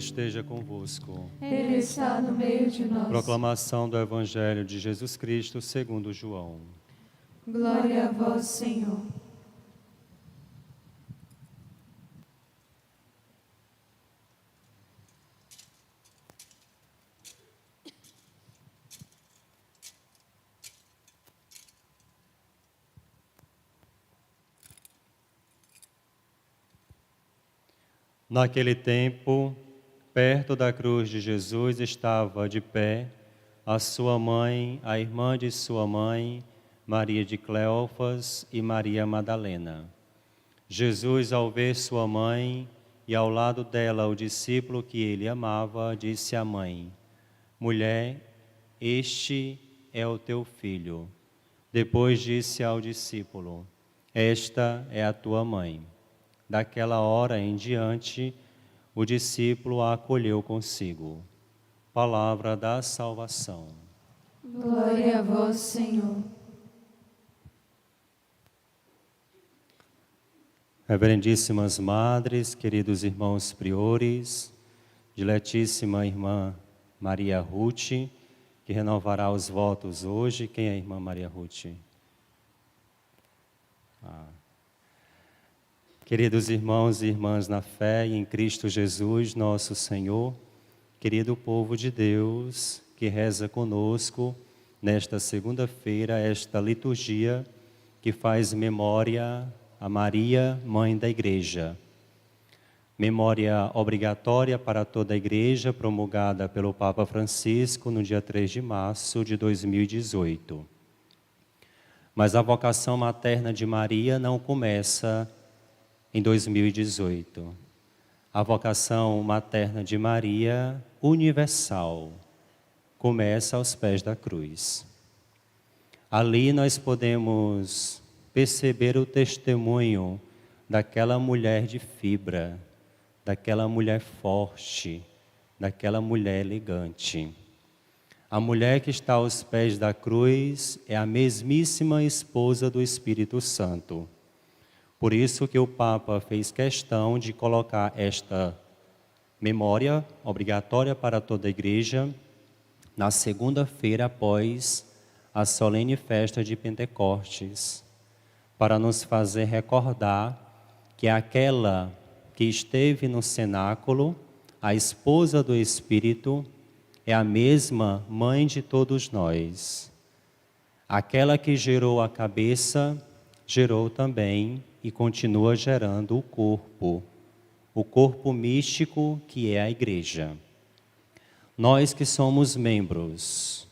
esteja convosco. Ele está no meio de nós. Proclamação do Evangelho de Jesus Cristo segundo João. Glória a vós, Senhor. Naquele tempo, perto da cruz de Jesus estava de pé a sua mãe, a irmã de sua mãe, Maria de Cleófas e Maria Madalena. Jesus, ao ver sua mãe e ao lado dela o discípulo que ele amava, disse à mãe: Mulher, este é o teu filho. Depois disse ao discípulo: Esta é a tua mãe. Daquela hora em diante, o discípulo a acolheu consigo. Palavra da salvação. Glória a vós, Senhor. Reverendíssimas madres, queridos irmãos priores, diletíssima irmã Maria Ruth, que renovará os votos hoje. Quem é a irmã Maria Ruth? Queridos irmãos e irmãs na fé e em Cristo Jesus, nosso Senhor, querido povo de Deus que reza conosco nesta segunda-feira, esta liturgia que faz memória a Maria, Mãe da Igreja. Memória obrigatória para toda a Igreja, promulgada pelo Papa Francisco no dia 3 de março de 2018. Mas a vocação materna de Maria não começa em 2018. A vocação materna de Maria, universal, começa aos pés da cruz. Ali nós podemos perceber o testemunho daquela mulher de fibra, daquela mulher forte, daquela mulher elegante. A mulher que está aos pés da cruz é a mesmíssima esposa do Espírito Santo. Por isso que o Papa fez questão de colocar esta memória obrigatória para toda a Igreja na segunda-feira após a solene festa de Pentecostes, para nos fazer recordar que aquela que esteve no cenáculo, a esposa do Espírito, é a mesma mãe de todos nós. Aquela que gerou a cabeça, gerou também e continua gerando o corpo místico que é a Igreja. Nós que somos membros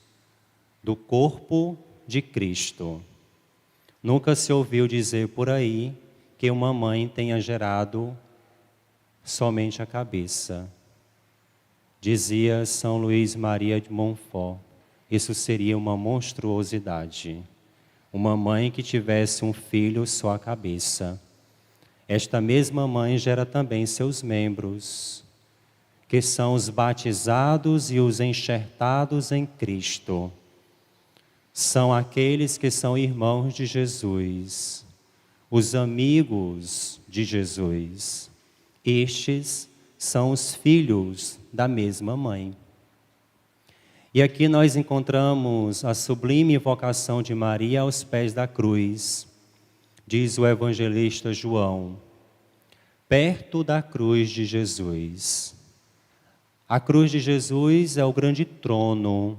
do corpo de Cristo. Nunca se ouviu dizer por aí que uma mãe tenha gerado somente a cabeça. Dizia São Luís Maria de Montfort, isso seria uma monstruosidade. Uma mãe que tivesse um filho só a cabeça. Esta mesma mãe gera também seus membros, que são os batizados e os enxertados em Cristo. São aqueles que são irmãos de Jesus, os amigos de Jesus. Estes são os filhos da mesma mãe. E aqui nós encontramos a sublime vocação de Maria aos pés da cruz. Diz o evangelista João, perto da cruz de Jesus. A cruz de Jesus é o grande trono,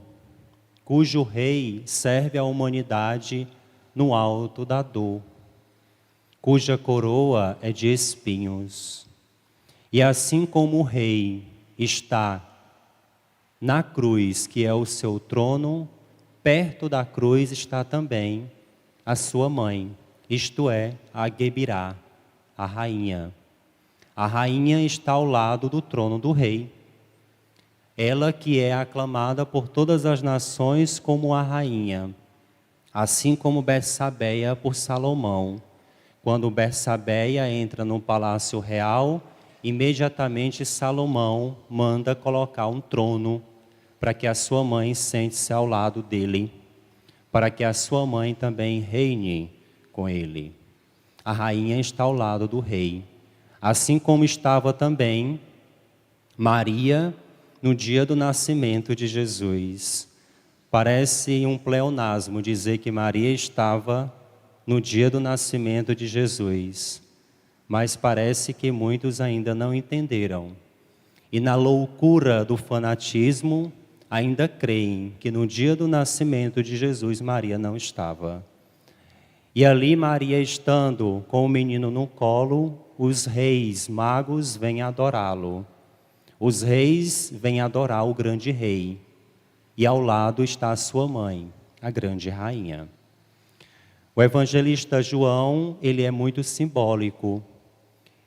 cujo rei serve à humanidade no alto da dor, cuja coroa é de espinhos. E assim como o rei está na cruz, que é o seu trono, perto da cruz está também a sua mãe, isto é, a Gebirá, a rainha. A rainha está ao lado do trono do rei. Ela que é aclamada por todas as nações como a rainha, assim como Betsabeia por Salomão. Quando Betsabeia entra no palácio real, imediatamente Salomão manda colocar um trono para que a sua mãe sente-se ao lado dele, para que a sua mãe também reine com ele. A rainha está ao lado do rei, assim como estava também Maria, no dia do nascimento de Jesus. Parece um pleonasmo dizer que Maria estava no dia do nascimento de Jesus, mas parece que muitos ainda não entenderam. E na loucura do fanatismo, ainda creem que no dia do nascimento de Jesus, Maria não estava. E ali, Maria estando com o menino no colo, os reis magos vêm adorá-lo. Os reis vêm adorar o grande rei. E ao lado está a sua mãe, a grande rainha. O evangelista João, ele é muito simbólico.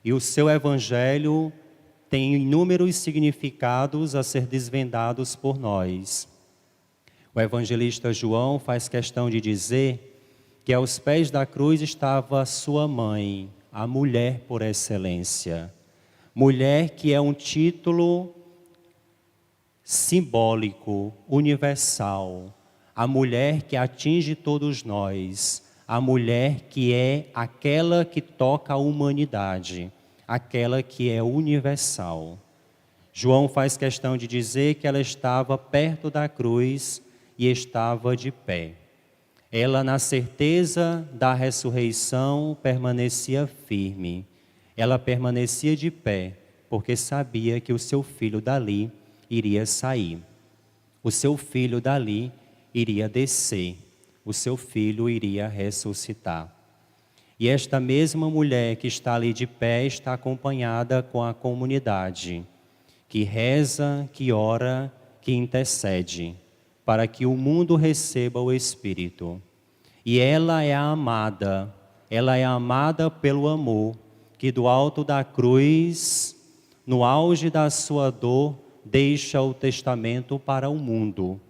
E o seu evangelho tem inúmeros significados a ser desvendados por nós. O evangelista João faz questão de dizer que aos pés da cruz estava sua mãe, a mulher por excelência. Mulher que é um título simbólico, universal. A mulher que atinge todos nós. A mulher que é aquela que toca a humanidade. Aquela que é universal. João faz questão de dizer que ela estava perto da cruz e estava de pé. Ela, na certeza da ressurreição, permanecia firme. Ela permanecia de pé, porque sabia que o seu filho dali iria sair. O seu filho dali iria descer. O seu filho iria ressuscitar. E esta mesma mulher que está ali de pé está acompanhada com a comunidade, que reza, que ora, que intercede, para que o mundo receba o Espírito. E ela é amada pelo amor, que do alto da cruz, no auge da sua dor, deixa o testamento para o mundo.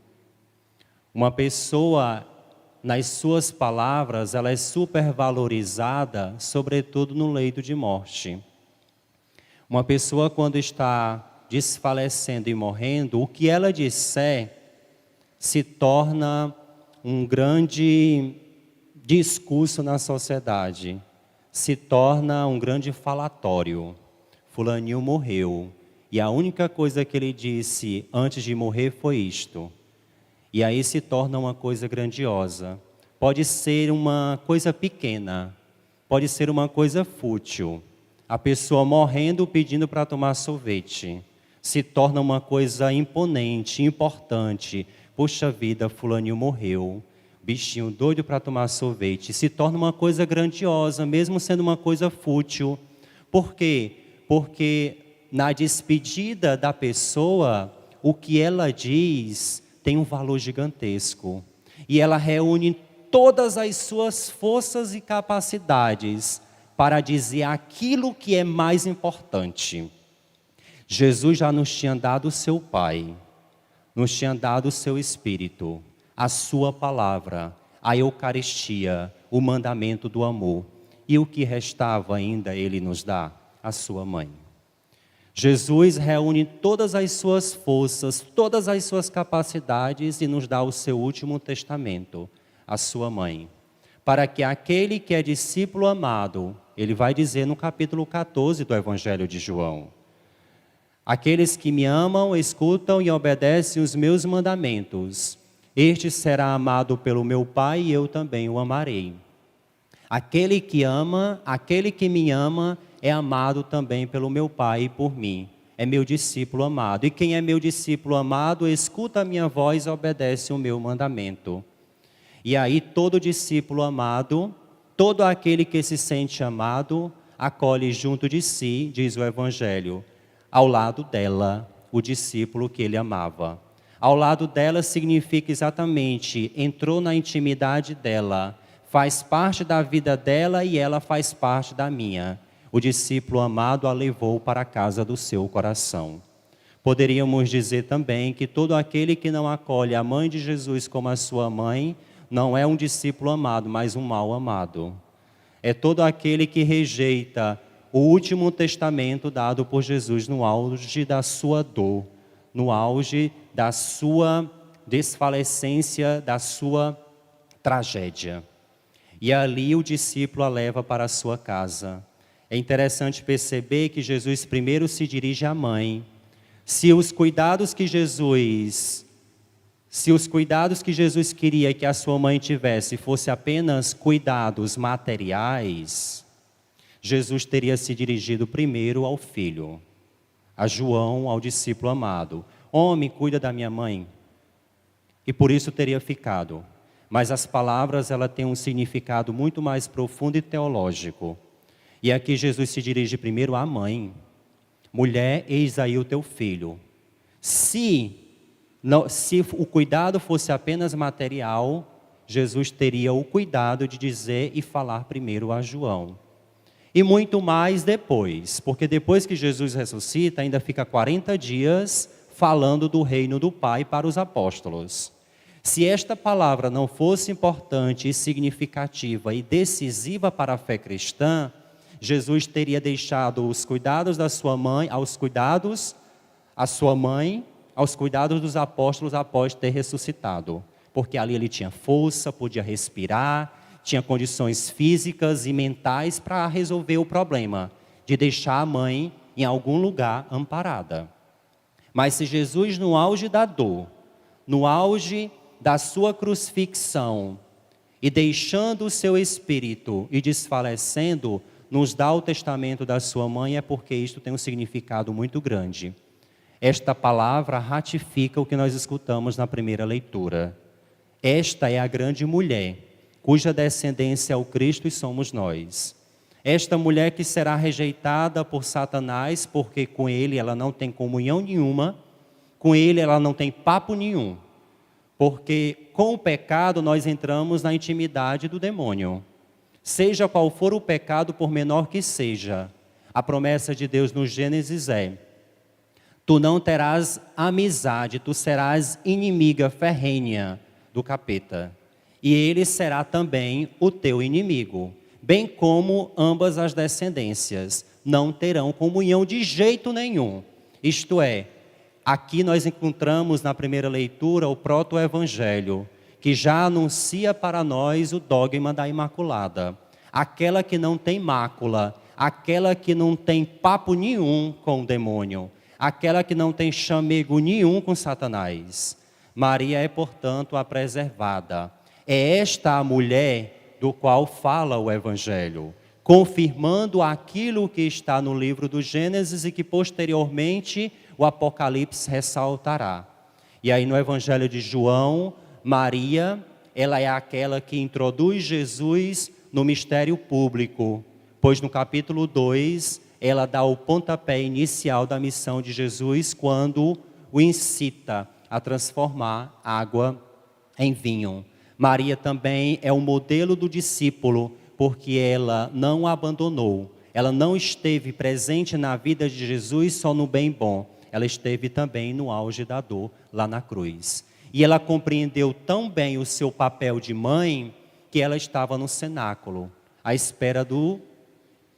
Uma pessoa, nas suas palavras, ela é supervalorizada, sobretudo no leito de morte. Uma pessoa, quando está desfalecendo e morrendo, o que ela disser se torna um grande discurso na sociedade, se torna um grande falatório. Fulaninho morreu, e a única coisa que ele disse antes de morrer foi isto. E aí se torna uma coisa grandiosa. Pode ser uma coisa pequena, pode ser uma coisa fútil. A pessoa morrendo pedindo para tomar sorvete. Se torna uma coisa imponente, importante. Poxa vida, fulaninho morreu. Bichinho doido para tomar sorvete. Se torna uma coisa grandiosa, mesmo sendo uma coisa fútil. Por quê? Porque na despedida da pessoa, o que ela diz tem um valor gigantesco. E ela reúne todas as suas forças e capacidades para dizer aquilo que é mais importante. Jesus já nos tinha dado o seu Pai, nos tinha dado o seu Espírito, a sua palavra, a Eucaristia, o mandamento do amor. E o que restava ainda Ele nos dá? A sua mãe. Jesus reúne todas as suas forças, todas as suas capacidades e nos dá o seu último testamento, a sua mãe. Para que aquele que é discípulo amado, ele vai dizer no capítulo 14 do Evangelho de João: aqueles que me amam, escutam e obedecem os meus mandamentos. Este será amado pelo meu Pai e eu também o amarei. Aquele que ama, aquele que me ama, é amado também pelo meu Pai e por mim. É meu discípulo amado. E quem é meu discípulo amado, escuta a minha voz e obedece o meu mandamento. E aí todo discípulo amado, todo aquele que se sente amado, acolhe junto de si, diz o Evangelho, ao lado dela, o discípulo que ele amava. Ao lado dela significa exatamente, entrou na intimidade dela, faz parte da vida dela e ela faz parte da minha. O discípulo amado a levou para a casa do seu coração. Poderíamos dizer também que todo aquele que não acolhe a mãe de Jesus como a sua mãe, não é um discípulo amado, mas um mal amado. É todo aquele que rejeita o último testamento dado por Jesus no auge da sua dor, no auge da sua desfalecência, da sua tragédia. E ali o discípulo a leva para a sua casa. É interessante perceber que Jesus primeiro se dirige à mãe, Se os cuidados que Jesus queria que a sua mãe tivesse fosse apenas cuidados materiais, Jesus teria se dirigido primeiro ao filho, a João, ao discípulo amado. Homem, cuida da minha mãe. E por isso teria ficado. Mas as palavras, ela têm um significado muito mais profundo e teológico. E aqui Jesus se dirige primeiro à mãe. Mulher, eis aí o teu filho. Se o cuidado fosse apenas material, Jesus teria o cuidado de dizer e falar primeiro a João. E muito mais depois, porque depois que Jesus ressuscita, ainda fica 40 dias falando do reino do Pai para os apóstolos. Se esta palavra não fosse importante e significativa e decisiva para a fé cristã, Jesus teria deixado os cuidados da sua mãe, aos cuidados dos apóstolos após ter ressuscitado. Porque ali ele tinha força, podia respirar, tinha condições físicas e mentais para resolver o problema de deixar a mãe em algum lugar amparada. Mas se Jesus, no auge da dor, no auge da sua crucifixão, e deixando o seu espírito e desfalecendo, nos dá o testamento da sua mãe, é porque isto tem um significado muito grande. Esta palavra ratifica o que nós escutamos na primeira leitura. Esta é a grande mulher, cuja descendência é o Cristo e somos nós. Esta mulher que será rejeitada por Satanás, porque com ele ela não tem comunhão nenhuma, com ele ela não tem papo nenhum. Porque com o pecado nós entramos na intimidade do demônio. Seja qual for o pecado, por menor que seja, a promessa de Deus no Gênesis é: tu não terás amizade, tu serás inimiga ferrenha do capeta. E ele será também o teu inimigo, bem como ambas as descendências não terão comunhão de jeito nenhum. Isto é, aqui nós encontramos na primeira leitura o proto-evangelho, que já anuncia para nós o dogma da Imaculada. Aquela que não tem mácula, aquela que não tem papo nenhum com o demônio, aquela que não tem chamego nenhum com Satanás. Maria é, portanto, a preservada. É esta a mulher do qual fala o Evangelho, confirmando aquilo que está no livro do Gênesis e que posteriormente o Apocalipse ressaltará. E aí no Evangelho de João, Maria, ela é aquela que introduz Jesus no mistério público, pois no capítulo 2, ela dá o pontapé inicial da missão de Jesus quando o incita a transformar água em vinho. Maria também é o modelo do discípulo, porque ela não abandonou, ela não esteve presente na vida de Jesus só no bem bom, ela esteve também no auge da dor, lá na cruz. E ela compreendeu tão bem o seu papel de mãe, que ela estava no cenáculo, à espera do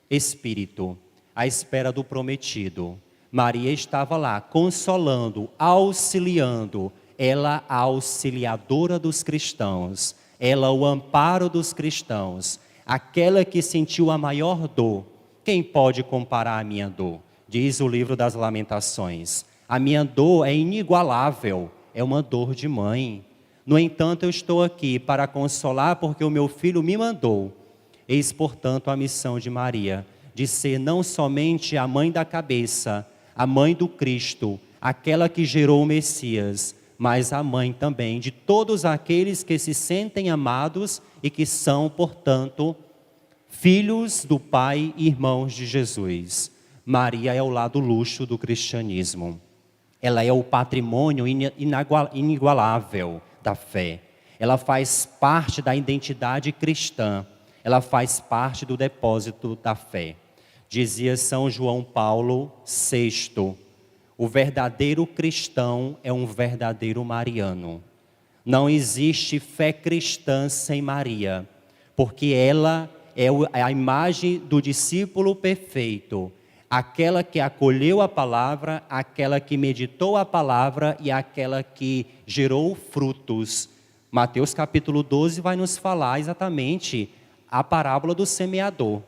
Espírito, à espera do prometido. Maria estava lá, consolando, auxiliando, ela a auxiliadora dos cristãos, ela o amparo dos cristãos, aquela que sentiu a maior dor. Quem pode comparar a minha dor? Diz o livro das Lamentações. A minha dor é inigualável, é uma dor de mãe. No entanto, eu estou aqui para consolar porque o meu filho me mandou. Eis, portanto, a missão de Maria, de ser não somente a mãe da cabeça, a mãe do Cristo, aquela que gerou o Messias, mas a mãe também de todos aqueles que se sentem amados e que são, portanto, filhos do Pai e irmãos de Jesus. Maria é o lado luxo do cristianismo. Ela é o patrimônio inigualável da fé. Ela faz parte da identidade cristã. Ela faz parte do depósito da fé. Dizia São João Paulo VI, o verdadeiro cristão é um verdadeiro mariano. Não existe fé cristã sem Maria, porque ela é a imagem do discípulo perfeito, aquela que acolheu a palavra, aquela que meditou a palavra e aquela que gerou frutos. Mateus capítulo 12 vai nos falar exatamente a parábola do semeador.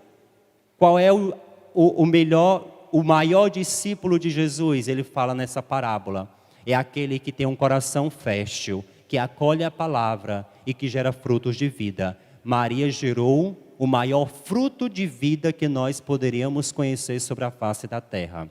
Qual é o melhor o maior discípulo de Jesus, ele fala nessa parábola, é aquele que tem um coração fértil, que acolhe a palavra e que gera frutos de vida. Maria gerou o maior fruto de vida que nós poderíamos conhecer sobre a face da terra.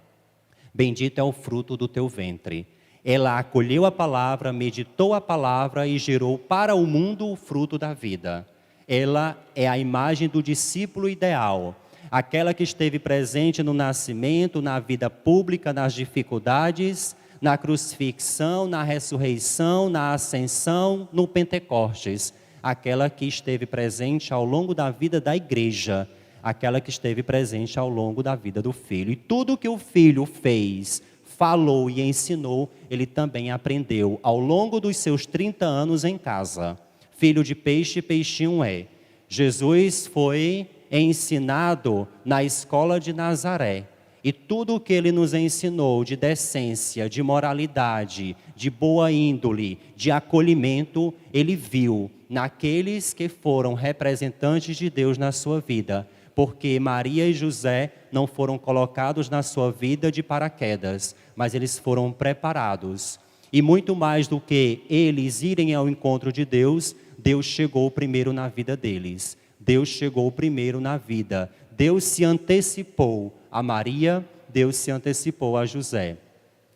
Bendito é o fruto do teu ventre. Ela acolheu a palavra, meditou a palavra e gerou para o mundo o fruto da vida. Ela é a imagem do discípulo ideal, aquela que esteve presente no nascimento, na vida pública, nas dificuldades, na crucifixão, na ressurreição, na ascensão, no Pentecostes. Aquela que esteve presente ao longo da vida da igreja, aquela que esteve presente ao longo da vida do Filho. E tudo que o Filho fez, falou e ensinou, ele também aprendeu ao longo dos seus 30 anos em casa. Filho de peixe, peixinho é. Jesus foi ensinado na escola de Nazaré. E tudo o que ele nos ensinou de decência, de moralidade, de boa índole, de acolhimento, ele viu naqueles que foram representantes de Deus na sua vida. Porque Maria e José não foram colocados na sua vida de paraquedas, mas eles foram preparados. E muito mais do que eles irem ao encontro de Deus, Deus chegou primeiro na vida deles. Deus chegou primeiro na vida. Deus se antecipou a Maria, Deus se antecipou a José.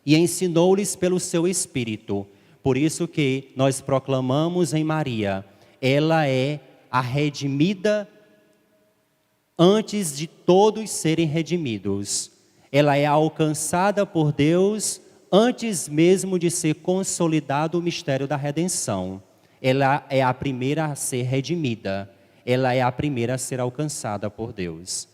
E ensinou-lhes pelo seu Espírito. Por isso que nós proclamamos em Maria, ela é a redimida antes de todos serem redimidos. Ela é alcançada por Deus antes mesmo de ser consolidado o mistério da redenção. Ela é a primeira a ser redimida. Ela é a primeira a ser alcançada por Deus.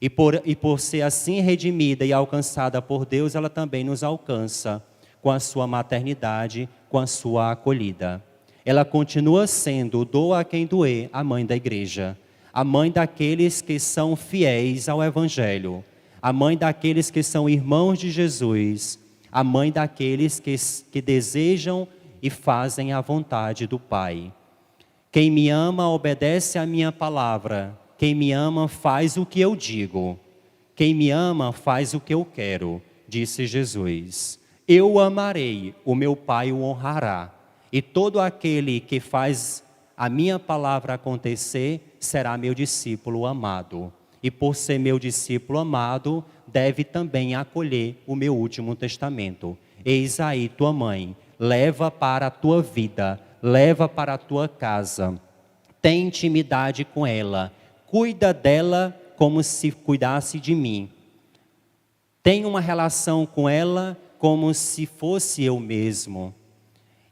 E por ser assim redimida e alcançada por Deus, ela também nos alcança com a sua maternidade, com a sua acolhida. Ela continua sendo, doa a quem doer, a mãe da igreja. A mãe daqueles que são fiéis ao Evangelho. A mãe daqueles que são irmãos de Jesus. A mãe daqueles que desejam e fazem a vontade do Pai. Quem me ama obedece à minha palavra. Quem me ama faz o que eu digo. Quem me ama faz o que eu quero, disse Jesus. Eu amarei, o meu Pai o honrará. E todo aquele que faz a minha palavra acontecer será meu discípulo amado. E por ser meu discípulo amado, deve também acolher o meu último testamento. Eis aí tua mãe, leva para a tua vida, leva para a tua casa. Tem intimidade com ela. Cuida dela como se cuidasse de mim. Tem uma relação com ela como se fosse eu mesmo.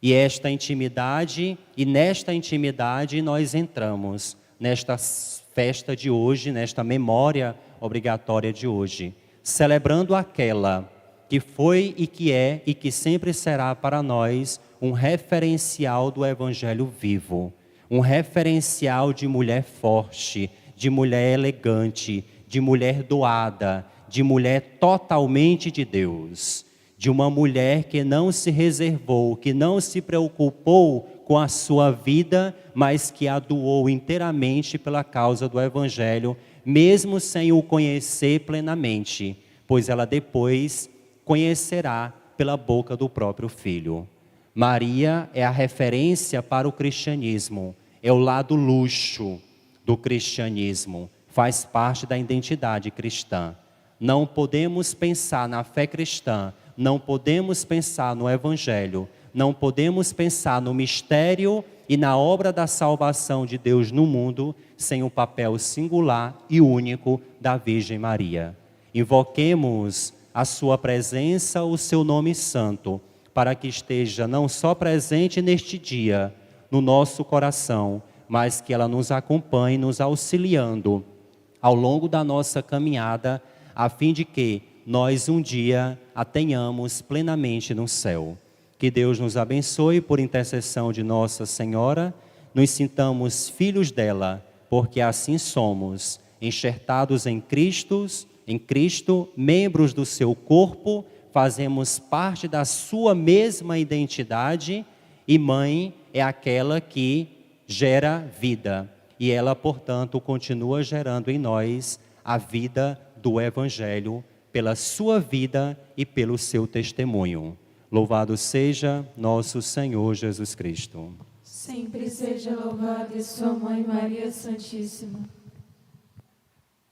E esta intimidade, e nesta intimidade nós entramos nesta festa de hoje, nesta memória obrigatória de hoje, celebrando aquela que foi e que é e que sempre será para nós um referencial do Evangelho vivo, um referencial de mulher forte, de mulher elegante, de mulher doada, de mulher totalmente de Deus, de uma mulher que não se reservou, que não se preocupou com a sua vida, mas que a doou inteiramente pela causa do Evangelho, mesmo sem o conhecer plenamente, pois ela depois conhecerá pela boca do próprio Filho. Maria é a referência para o cristianismo, é o lado luxo do cristianismo, faz parte da identidade cristã. Não podemos pensar na fé cristã, não podemos pensar no Evangelho, não podemos pensar no mistério e na obra da salvação de Deus no mundo sem o papel singular e único da Virgem Maria. Invoquemos a sua presença, o seu nome santo, para que esteja não só presente neste dia, no nosso coração, mas que ela nos acompanhe, nos auxiliando ao longo da nossa caminhada, a fim de que nós um dia a tenhamos plenamente no céu. Que Deus nos abençoe por intercessão de Nossa Senhora, nos sintamos filhos dela, porque assim somos, enxertados em Cristo, membros do seu corpo, fazemos parte da sua mesma identidade, e mãe é aquela que gera vida, e ela, portanto, continua gerando em nós a vida do Evangelho pela sua vida e pelo seu testemunho. Louvado seja nosso Senhor Jesus Cristo. Sempre seja louvada e sua Mãe Maria Santíssima.